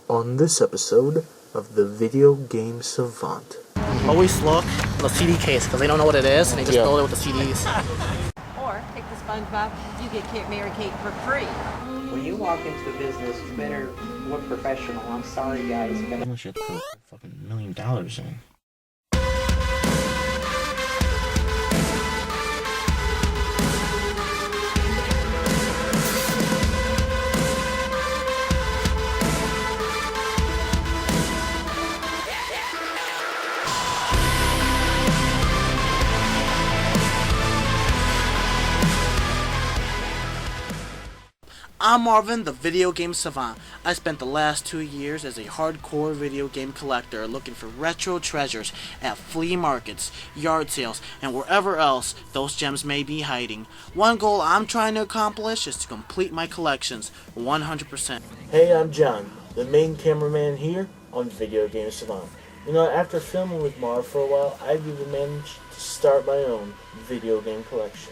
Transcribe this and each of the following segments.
on this episode of the Video Game Savant. Always look at the CD case because they don't know what it is and they just fill it with the CDs. Or take the SpongeBob, you get Mary Kate for free. When you walk into a business, you better look professional. I'm sorry, guys. How much you put fucking $1 million in? I'm Marvin, the Video Game Savant. I spent the last 2 years as a hardcore video game collector looking for retro treasures at flea markets, yard sales, and wherever else those gems may be hiding. One goal I'm trying to accomplish is to complete my collections 100%. Hey, I'm John, the main cameraman here on Video Game Savant. You know, after filming with Marv for a while, I've even managed to start my own video game collection.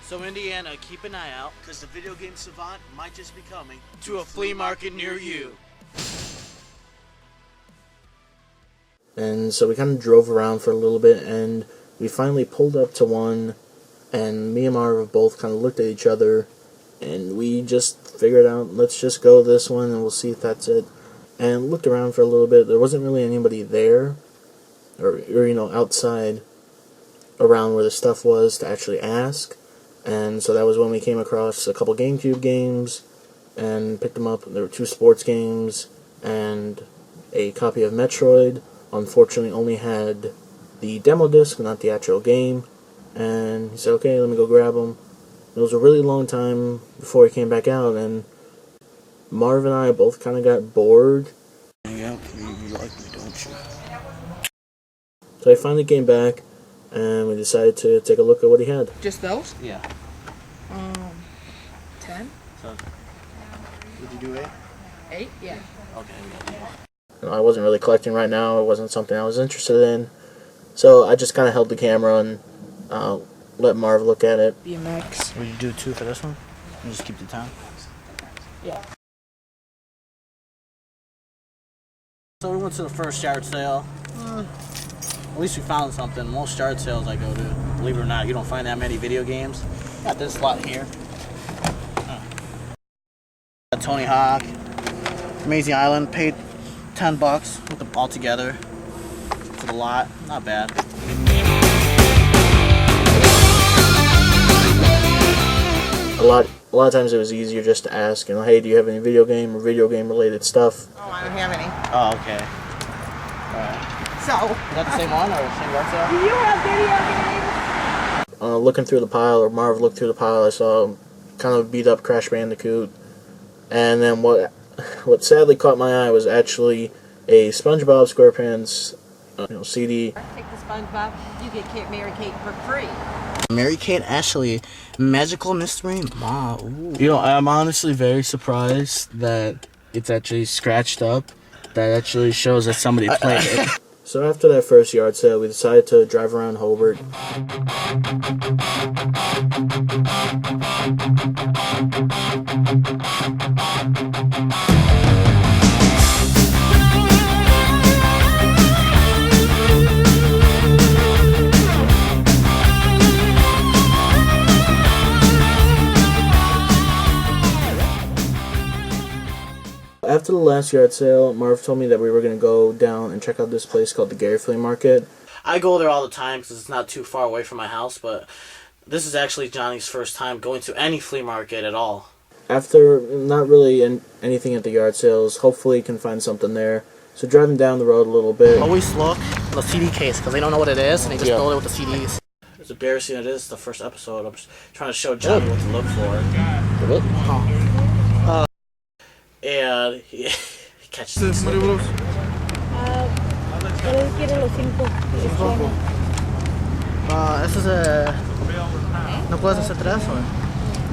So Indiana, keep an eye out, because the Video Game Savant might just be coming to a flea market near you. And so we kind of drove around for a little bit, and we finally pulled up to one, and me and Marv both kind of looked at each other, and we just figured out, let's just go to this one, and we'll see if that's it. And looked around for a little bit. There wasn't really anybody there, or you know, outside around where the stuff was to actually ask. And so that was when we came across a couple GameCube games and picked them up. There were 2 sports games and a copy of Metroid. Unfortunately, only had the demo disc, not the actual game. And he said, okay, let me go grab them. It was a really long time before he came back out, and Marv and I both kind of got bored. Yeah, you like me, don't you? So I finally came back, and we decided to take a look at what he had. Just those? Yeah. 10? So, did you do 8? 8? Yeah. Okay, we got 8. You know, I wasn't really collecting right now. It wasn't something I was interested in. So I just kind of held the camera and let Marv look at it. BMX. Would you do 2 for this one? You just keep the 10? Yeah. So we went to the first yard sale. At least we found something. Most yard sales I go to, believe it or not, you don't find that many video games. Got this lot here. Got Tony Hawk, Amazing Island. Paid $10 with them all together for the lot. Not bad. A lot of times it was easier just to ask, you know, hey, do you have any video game or video game related stuff? Oh, I don't have any. Oh, okay. Alright. So. Is that the same one or same yard sale? Do you have video games? Looking through the pile, or Marv looked through the pile, I saw kind of beat up Crash Bandicoot. And then what sadly caught my eye was actually a SpongeBob SquarePants CD. Take the SpongeBob, you get Mary Kate for free. Mary Kate Ashley, Magical Mystery Ma. Ooh. You know, I'm honestly very surprised that it's actually scratched up. That actually shows that somebody played it. So after that first yard sale, we decided to drive around Hobart. After the last yard sale, Marv told me that we were going to go down and check out this place called the Gary Flea Market. I go there all the time because it's not too far away from my house, but this is actually Johnny's first time going to any flea market at all. After not really anything at the yard sales, hopefully you can find something there. So driving down the road a little bit. Always look at the CD case because they don't know what it is and they just fill it with the CDs. It's embarrassing it is the first episode. I'm just trying to show Johnny what to look for. And he catches it. Eso es ¿no puedes hacer 3 o?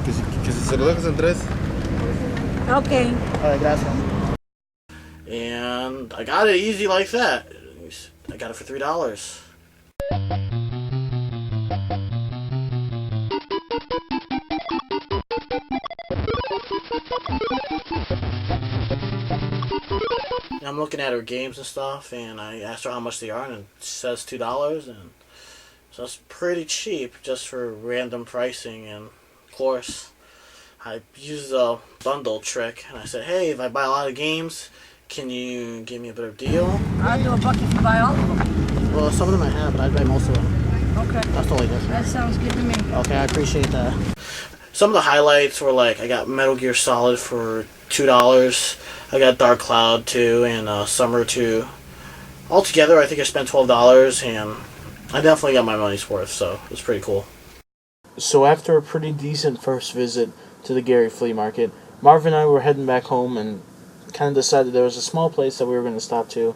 Que si se lo dejas en 3. Okay. Alright, gracias. And I got it easy like that. I got it for $3. I'm looking at her games and stuff, and I asked her how much they are, and she says $2, and so it's pretty cheap just for random pricing. And of course, I used the bundle trick, and I said, hey, if I buy a lot of games, can you give me a better deal? I'll do a buck if you buy all of them. Well, some of them I have, but I'd buy most of them. Okay. That's the only difference. That sounds good to me. Okay, I appreciate that. Some of the highlights were like, I got Metal Gear Solid for $2. I got Dark Cloud 2 and Summer 2. Altogether, I think I spent $12, and I definitely got my money's worth, so it was pretty cool. So after a pretty decent first visit to the Gary Flea Market, Marv and I were heading back home and kind of decided there was a small place that we were going to stop to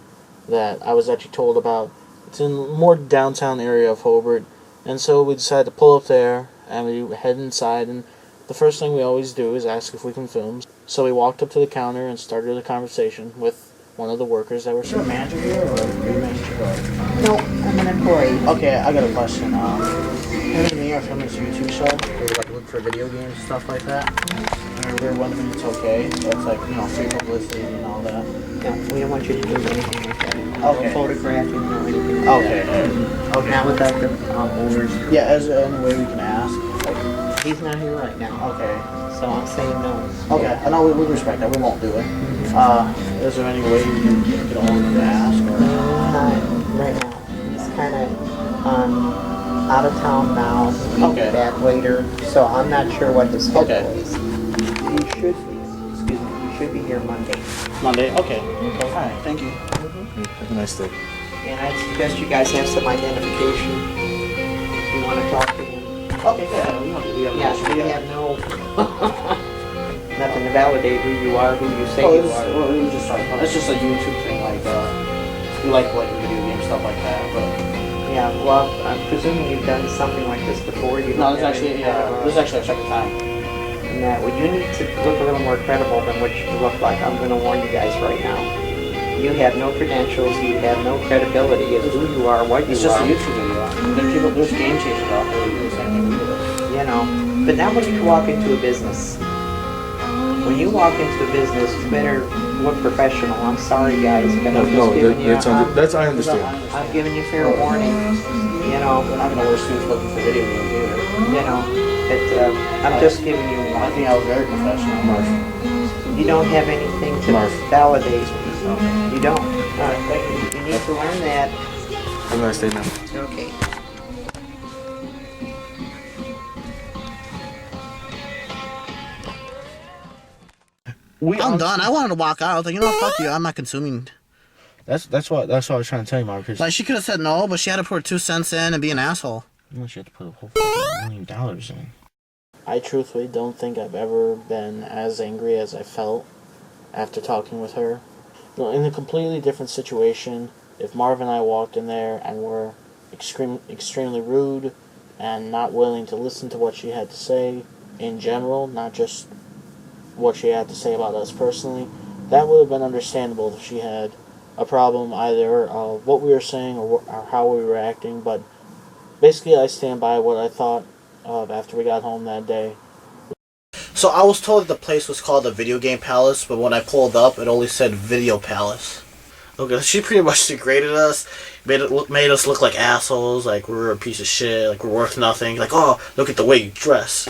that I was actually told about. It's in a more downtown area of Hobart, and so we decided to pull up there, and we head inside, and the first thing we always do is ask if we can film. So we walked up to the counter and started a conversation with one of the workers that were Is there a manager here, or are you manager? Or? No, I'm an employee. Okay, I got a question. Him and me are filming this YouTube show. We like look for video games and stuff like that. And we were wondering if it's okay. So it's like, free publicity and all that. No, we don't want you to do anything like that. Okay. No photographing or anything like Okay. that. Okay. Not without the owners. Yeah, is there any way we can ask? He's not here right now. Okay. So I'm saying no. Okay, I know we respect that. We won't do it. Is there any way you can get all of them to ask? Or? Right now. He's kind of out of town now. Okay. Bad waiter. So I'm not sure what his schedule Okay. is. He should be here Monday. Monday? Okay. Alright, thank you. Have a nice day. And I suggest you guys have some identification. If you want to talk to him. Okay, good. Yes, we have no nothing to validate who you are, who you say you are. We were just talking about, it's just a YouTube thing, like, we like video game stuff like that, but... Yeah, well, I'm presuming you've done something like this before. No, this is actually our second time. And that, well, you need to look a little more credible than what you look like. I'm going to warn you guys right now. You have no credentials, you have no credibility as who you are, what you It's just are. a YouTube video. There's game changers out there who do the same thing we do. You know, but not when you walk into a business. When you walk into a business, you better look professional. I'm sorry, guys, but I'm just giving you. I understand. I'm giving you fair warning. You know, I'm not gonna wear suits looking for video games either. you know, but I'm just giving you I one. think I was very professional. Marv. You don't have anything to Marv. validate. You don't. Alright, thank you. You need to learn that. Have a nice day, man. Okay. I'm done. I wanted to walk out. I was like, fuck you. I'm not consuming. That's what I was trying to tell you, Mark. Because Like, she could have said no, but she had to put 2 cents in and be an asshole. you had to put a whole fucking $1 million in. I truthfully don't think I've ever been as angry as I felt after talking with her. No, in a completely different situation, if Marv and I walked in there and were extremely rude and not willing to listen to what she had to say in general, not just what she had to say about us personally, that would have been understandable if she had a problem either what we were saying or how we were acting. But basically I stand by what I thought of after we got home that day. So I was told that the place was called the Video Game Palace, but when I pulled up, it only said Video Palace. Okay, she pretty much degraded us, made us look like assholes, like we were a piece of shit, like we're worth nothing. Like, oh, look at the way you dress.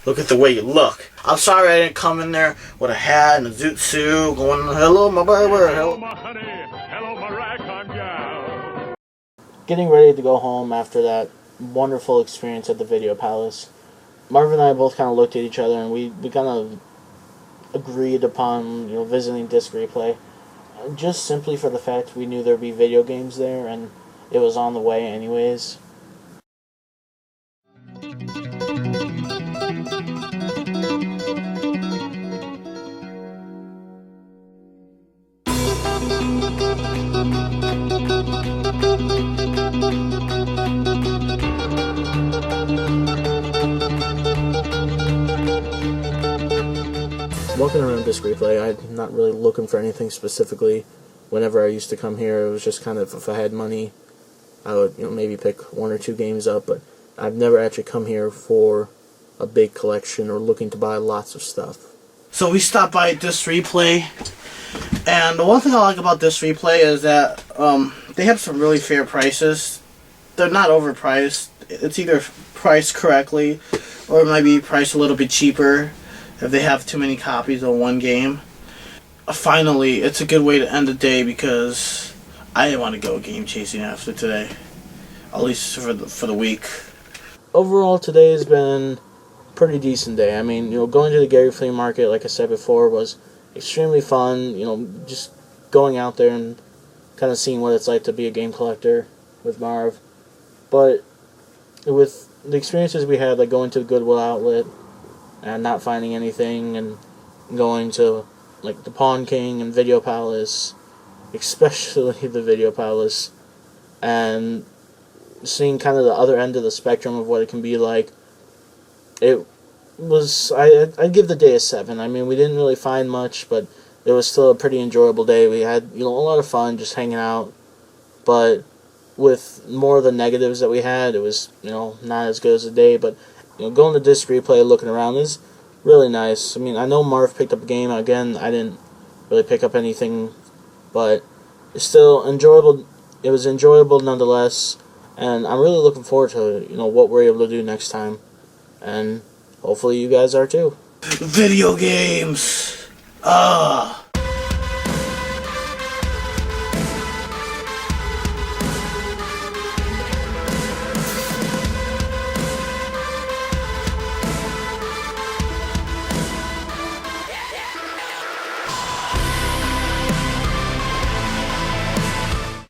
Look at the way you look. I'm sorry I didn't come in there with a hat and a zoot suit, going, hello, my baby, hello, my honey, hello, my ragtime gal. Getting ready to go home after that wonderful experience at the Video Palace, Marv and I both kind of looked at each other and we kind of agreed upon visiting Disc Replay, just simply for the fact we knew there'd be video games there and it was on the way anyways. Walking around Disc Replay, I'm not really looking for anything specifically. Whenever I used to come here, it was just kind of, if I had money, I would maybe pick 1 or 2 games up, but I've never actually come here for a big collection or looking to buy lots of stuff. So we stopped by Disc Replay, and the one thing I like about Disc Replay is that they have some really fair prices. They're not overpriced. It's either priced correctly, or it might be priced a little bit cheaper if they have too many copies of one game. Finally, it's a good way to end the day because I didn't want to go game chasing after today, at least for the week. Overall, today has been a pretty decent day. I mean, going to the Gary Flea Market, like I said before, was extremely fun. Just going out there and kind of seeing what it's like to be a game collector with Marv. But with the experiences we had, like going to the Goodwill outlet and not finding anything, and going to like the Pawn King and Video Palace, especially the Video Palace, and seeing kind of the other end of the spectrum of what it can be like, it was, I'd give the day a 7. I mean, we didn't really find much, but it was still a pretty enjoyable day. We had, a lot of fun just hanging out, but with more of the negatives that we had, it was, not as good as a day, but, going to Disc Replay, looking around is really nice. I mean, I know Marv picked up a game. Again, I didn't really pick up anything, but it's still enjoyable. It was enjoyable nonetheless, and I'm really looking forward to, what we're able to do next time, and hopefully you guys are too. Video games! Ah!